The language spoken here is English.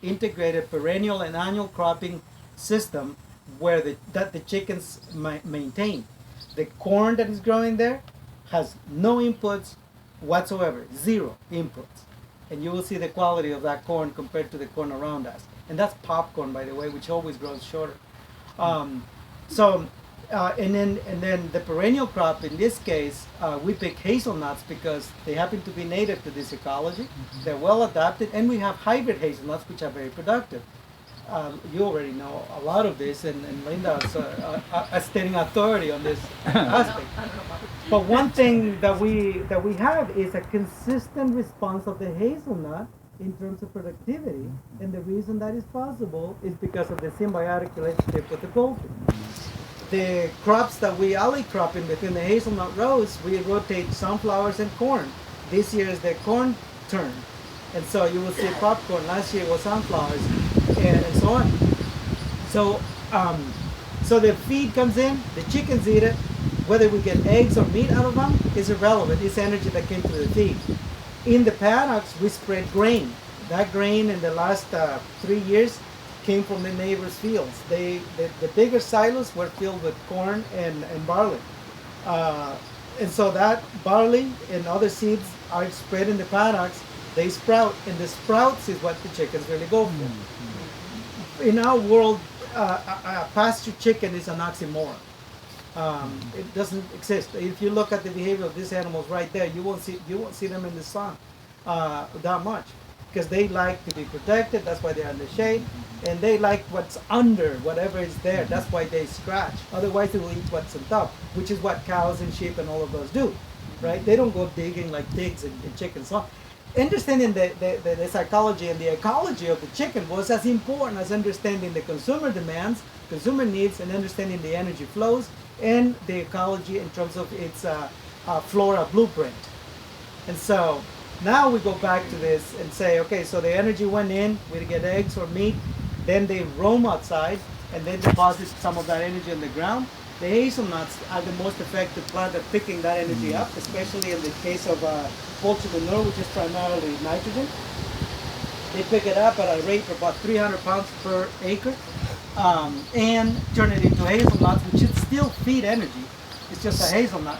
integrated perennial and annual cropping system where that the chickens maintain. The corn that is growing there has no inputs whatsoever, zero inputs. And you will see the quality of that corn compared to the corn around us. And that's popcorn, by the way, which always grows shorter. And then the perennial crop in this case, we pick hazelnuts because they happen to be native to this ecology. Mm-hmm. They're well adapted, and we have hybrid hazelnuts which are very productive. You already know a lot of this, and Linda is a standing authority on this aspect. But one thing that we have is a consistent response of the hazelnut in terms of productivity, and the reason that is possible is because of the symbiotic relationship with the goldfish. The crops that we alley crop in within the hazelnut rows, we rotate sunflowers and corn. This year is the corn turn, and so you will see popcorn. Last year was sunflowers, and so on. So, so the feed comes in, the chickens eat it. Whether we get eggs or meat out of them is irrelevant. It's energy that came through the feed. In the paddocks, we spread grain. That grain in the last 3 years came from the neighbors' fields. The bigger silos were filled with corn and barley. And so that barley and other seeds are spread in the paddocks. They sprout, and the sprouts is what the chickens really go for. Mm-hmm. In our world, a pasture chicken is an oxymoron. It doesn't exist. If you look at the behavior of these animals right there, you won't see them in the sun that much, because they like to be protected. That's why they're in the shade, and they like what's under whatever is there. That's why they scratch. Otherwise, they will eat what's on top, which is what cows and sheep and all of those do, right? They don't go digging like pigs and chickens. So understanding the psychology and the ecology of the chicken was as important as understanding the consumer demands, consumer needs, and understanding the energy flows and the ecology in terms of its flora blueprint. And so now we go back to this and say, okay, so the energy went in, we get eggs or meat, then they roam outside and then deposit some of that energy on the ground. The hazelnuts are the most effective plant at picking that energy up, especially in the case of poultry manure, which is primarily nitrogen. They pick it up at a rate of about 300 pounds per acre and turn it into hazelnuts, which should still feed energy. It's just a hazelnut.